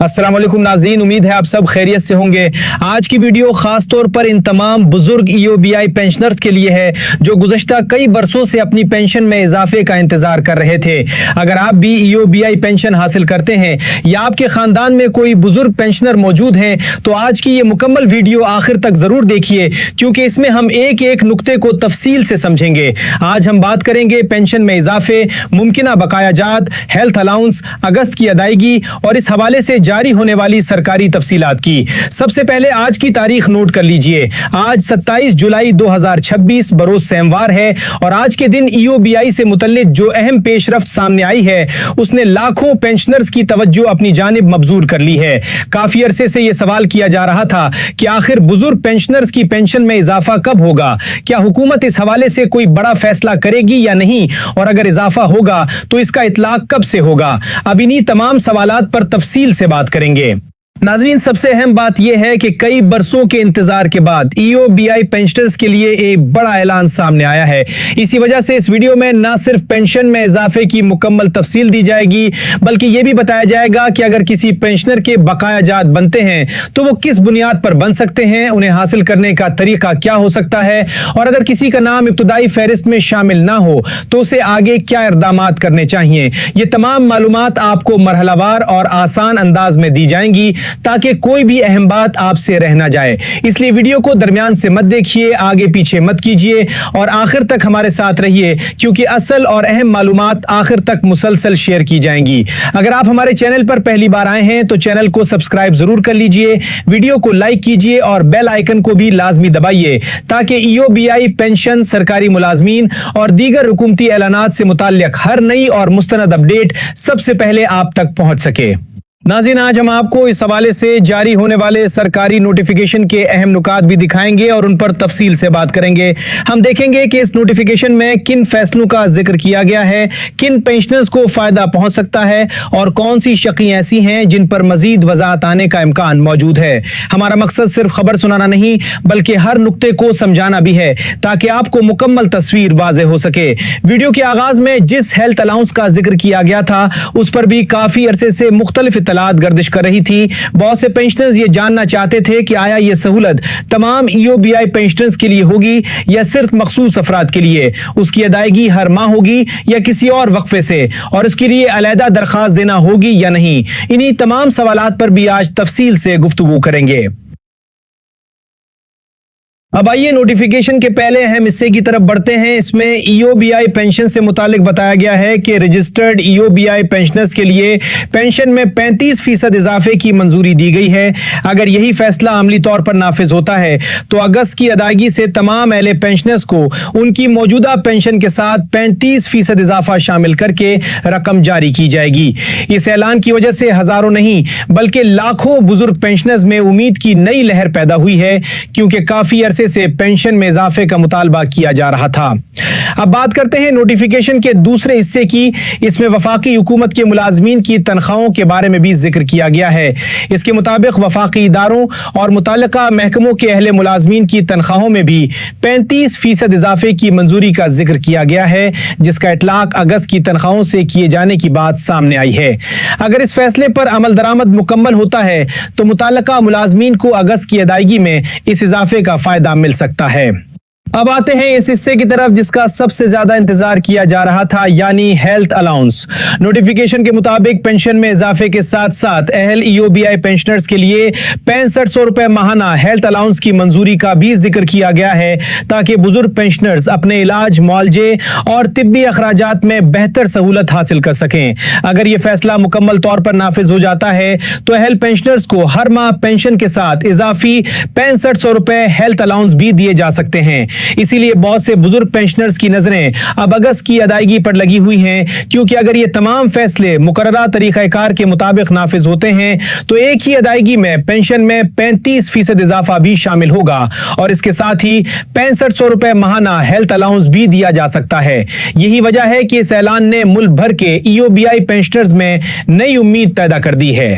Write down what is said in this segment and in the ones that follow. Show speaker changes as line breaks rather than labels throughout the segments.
अस्सलाम वालेकुम नाज़रीन, उम्मीद है आप सब खैरियत से होंगे। आज की वीडियो खास तौर पर इन तमाम बुजुर्ग EOBI पेंशनर्स के लिए है जो गुज़श्ता कई बरसों से अपनी पेंशन में इजाफे का इंतजार कर रहे थे। अगर आप भी EOBI पेंशन हासिल करते हैं या आपके खानदान में कोई बुजुर्ग पेंशनर मौजूद हैं तो आज की ये मुकम्मल वीडियो आखिर तक जरूर देखिए, क्योंकि इसमें हम एक एक नुक्ते को तफसील से समझेंगे। आज हम बात करेंगे पेंशन में इजाफे, मुमकिना बकाया जात, हेल्थ अलाउंस, अगस्त की अदायगी और इस हवाले से जारी होने वाली सरकारी तफसीलात की। सबसे पहले आज की तारीख नोट कर लीजिए। आज 27 जुलाई 2026 बरोज सोमवार है और आज के दिन EOBI से मुतल्लिक जो अहम पेशरफ्त सामने आई है उसने लाखों पेंशनर्स की तवज्जो अपनी जानिब मबजूर कर ली है। काफी अरसे से यह सवाल किया जा रहा था कि आखिर बुजुर्ग पेंशनर्स की पेंशन में इजाफा कब होगा, क्या हुकूमत इस हवाले से कोई बड़ा फैसला करेगी या नहीं, और अगर इजाफा होगा तो इसका इतलाक कब से होगा। अब इन्हीं तमाम सवालात पर तफसील से बात करेंगे। नाज़रीन, सबसे अहम बात यह है कि कई बरसों के इंतजार के बाद EOBI पेंशनर्स के लिए एक बड़ा ऐलान सामने आया है। इसी वजह से इस वीडियो में न सिर्फ पेंशन में इजाफे की मुकम्मल तफसील दी जाएगी, बल्कि यह भी बताया जाएगा कि अगर किसी पेंशनर के बकाया जात बनते हैं तो वो किस बुनियाद पर बन सकते हैं, उन्हें हासिल करने का तरीका क्या हो सकता है, और अगर किसी का नाम इब्तदाई फहरिस्त में शामिल ना हो तो उसे आगे क्या इक़दामात करने चाहिए। ये तमाम मालूमात आपको मरहलावार और आसान अंदाज में दी जाएंगी ताकि कोई भी अहम बात आपसे रह ना जाए। इसलिए वीडियो को दरमियान से मत देखिए, आगे पीछे मत कीजिए और आखिर तक हमारे साथ रहिए, क्योंकि असल और अहम मालूमात आखिर तक मुसलसल शेयर की जाएंगी। अगर आप हमारे चैनल पर पहली बार आए हैं तो चैनल को सब्सक्राइब जरूर कर लीजिए, वीडियो को लाइक कीजिए और बेल आइकन को भी लाजमी दबाइए ताकि EOBI पेंशन, सरकारी मुलाजमीन और दीगर हुकूमती ऐलानात से मुताल्लिक हर नई और मुस्तनद अपडेट सबसे पहले आप तक पहुंच सके। नाज़रीन, आज हम आपको इस हवाले से जारी होने वाले सरकारी नोटिफिकेशन के अहम नुकात भी दिखाएंगे और उन पर तफसील से बात करेंगे। हम देखेंगे कि इस नोटिफिकेशन में किन फैसलों का जिक्र किया गया है, किन पेंशनर्स को फायदा पहुंच सकता है और कौन सी शक़ी ऐसी हैं जिन पर मजीद वजाहत आने का इम्कान मौजूद है। हमारा मकसद सिर्फ खबर सुनाना नहीं बल्कि हर नुक्ते को समझाना भी है ताकि आपको मुकम्मल तस्वीर वाज़े हो सके। वीडियो के आगाज में जिस हेल्थ अलाउंस का जिक्र किया गया था उस पर भी काफी अरसे से मुख्तलिफ गर्दिश कर रही थी। बहुत से पेंशनर्स ये जानना चाहते थे कि आया ये सहूलत तमाम EOBI पेंशनर्स के लिए होगी या सिर्फ मखसूस अफराद के लिए, उसकी अदायगी हर माह होगी या किसी और वक्फे से, और इसके लिए अलहदा दरखास्त देना होगी या नहीं। इन्हीं तमाम सवालात पर भी आज तफसील से गुफ्तगू करेंगे। अब आइए नोटिफिकेशन के पहले अहम हिस्से की तरफ बढ़ते हैं। इसमें EOBI पेंशन से मुतालिक बताया गया है कि रजिस्टर्ड EOBI पेंशनर्स के लिए पेंशन में 35% इजाफे की मंजूरी दी गई है। अगर यही फैसला अमली तौर पर नाफिज होता है तो अगस्त की अदायगी से तमाम अहले पेंशनर्स को उनकी मौजूदा पेंशन के साथ 35% इजाफा शामिल करके रकम जारी की जाएगी। इस ऐलान की वजह से हजारों नहीं बल्कि लाखों बुजुर्ग पेंशनर्स में उम्मीद की नई लहर पैदा हुई है, क्योंकि काफी अरसे से पेंशन में इजाफे का मुतालबा किया जा रहा था। अब बात करते हैं नोटिफिकेशन के दूसरे हिस्से की। इसमें वफाकी हुकूमत के मुलाजमीन की तनख्वाहों के बारे में भी जिक्र किया गया है। इसके मुताबिक वफाकी इदारों और मुताल्लिका महकमों के अहले मुलाजमीन की तनख्वाहों में भी 35% इजाफे की मंजूरी का जिक्र किया गया है, जिसका इतलाक अगस्त की तनख्वाहों से किए जाने की बात सामने आई है। अगर इस फैसले पर अमल दरामद मुकम्मल होता है तो मुताल्लिका मुलाजमीन को अगस्त की अदायगी में इस इजाफे का फायदा मिल सकता है। अब आते हैं इस हिस्से की तरफ जिसका सबसे ज्यादा इंतजार किया जा रहा था, यानी हेल्थ अलाउंस। नोटिफिकेशन के मुताबिक पेंशन में इजाफे के साथ साथ अहल EOBI पेंशनर्स के लिए 6500 रुपए माहाना हेल्थ अलाउंस की मंजूरी का भी जिक्र किया गया है, ताकि बुजुर्ग पेंशनर्स अपने इलाज, मुआलजे और तिब्बी अखराजात में बेहतर सहूलत हासिल कर सकें। अगर यह फैसला मुकम्मल तौर पर नाफिज हो जाता है तो अहल पेंशनर्स को हर माह पेंशन के साथ इजाफी 6500 रुपए हेल्थ अलाउंस भी दिए जा सकते हैं। इसीलिए बहुत से बुजुर्ग पेंशनर्स की नजरें अब अगस्त की अदायगी पर लगी हुई हैं, क्योंकि अगर ये तमाम फैसले मुकर्ररा तरीक़ाकार के मुताबिक नाफिज होते हैं तो एक ही अदायगी में पेंशन में 35% इजाफा भी शामिल होगा और इसके साथ ही 6500 रुपए माहाना हेल्थ अलाउंस भी दिया जा सकता है। यही वजह है कि इस ऐलान ने मुल्क भर के EOBI पेंशनर्स में नई उम्मीद पैदा कर दी है।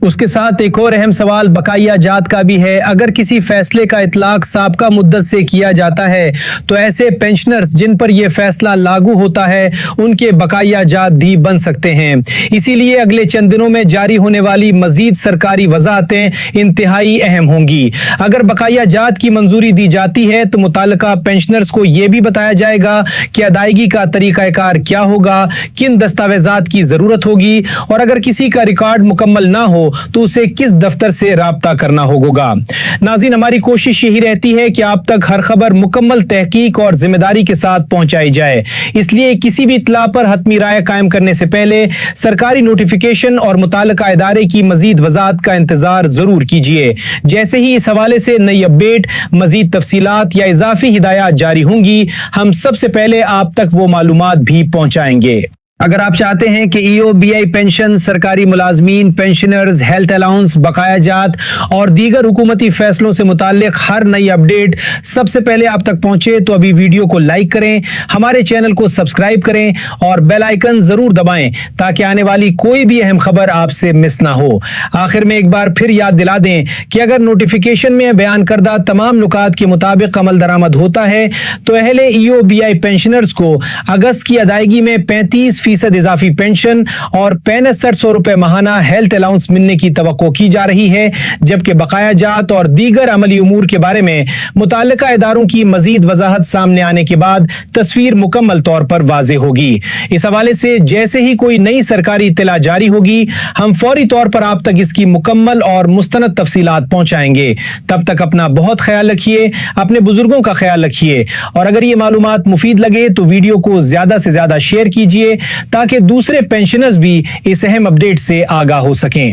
اس کے ساتھ ایک اور اہم سوال بقایا جات کا بھی ہے۔ اگر کسی فیصلے کا اطلاق سابقہ مدت سے کیا جاتا ہے تو ایسے پینشنرز جن پر یہ فیصلہ لاگو ہوتا ہے ان کے بقایا جات بھی بن سکتے ہیں۔ اسی لیے اگلے چند دنوں میں جاری ہونے والی مزید سرکاری وضاحتیں انتہائی اہم ہوں گی۔ اگر بقایا جات کی منظوری دی جاتی ہے تو متعلقہ پینشنرز کو یہ بھی بتایا جائے گا کہ ادائیگی کا طریقہ کار کیا ہوگا، کن دستاویزات کی ضرورت ہوگی، اور اگر کسی کا ریکارڈ مکمل نہ ہو تو اسے کس دفتر سے رابطہ کرنا ہوگا۔ ناظرین، ہماری کوشش یہی رہتی ہے کہ آپ تک ہر خبر مکمل تحقیق اور ذمہ داری کے ساتھ پہنچائی جائے، اس لیے کسی بھی اطلاع پر حتمی رائے قائم کرنے سے پہلے سرکاری نوٹیفیکیشن اور متعلقہ ادارے کی مزید وضاحت کا انتظار ضرور کیجیے۔ جیسے ہی اس حوالے سے نئی اپڈیٹ، مزید تفصیلات یا اضافی ہدایات جاری ہوں گی، ہم سب سے پہلے آپ تک وہ معلومات بھی پہنچائیں گے۔ اگر آپ چاہتے ہیں کہ ای او بی آئی پینشن، سرکاری ملازمین، پینشنرز، ہیلتھ الاؤنس، بقایا جات اور دیگر حکومتی فیصلوں سے متعلق ہر نئی اپڈیٹ سب سے پہلے آپ تک پہنچے تو ابھی ویڈیو کو لائک کریں، ہمارے چینل کو سبسکرائب کریں اور بیل آئیکن ضرور دبائیں تاکہ آنے والی کوئی بھی اہم خبر آپ سے مس نہ ہو۔ آخر میں ایک بار پھر یاد دلا دیں کہ اگر نوٹیفیکیشن میں بیان کردہ تمام نکات کے مطابق عمل درآمد ہوتا ہے تو اہل ای او بی آئی پینشنرز کو اگست کی ادائیگی میں 35% اضافی پینشن اور 6500 روپے ماہانہ ہیلتھ الاؤنس ملنے کی توقع کی جا رہی ہے، جبکہ بقایا جات اور دیگر عملی امور کے بارے میں متعلقہ اداروں کی مزید وضاحت سامنے آنے کے بعد تصویر مکمل طور پر واضح ہوگی۔ اس حوالے سے جیسے ہی کوئی نئی سرکاری اطلاع جاری ہوگی، ہم فوری طور پر آپ تک اس کی مکمل اور مستند تفصیلات پہنچائیں گے۔ تب تک اپنا بہت خیال رکھیے، اپنے بزرگوں کا خیال رکھیے، اور اگر یہ معلومات مفید لگے تو ویڈیو کو زیادہ سے زیادہ شیئر کیجیے تاکہ دوسرے پینشنرز بھی اس اہم اپڈیٹ سے آگاہ ہو سکیں۔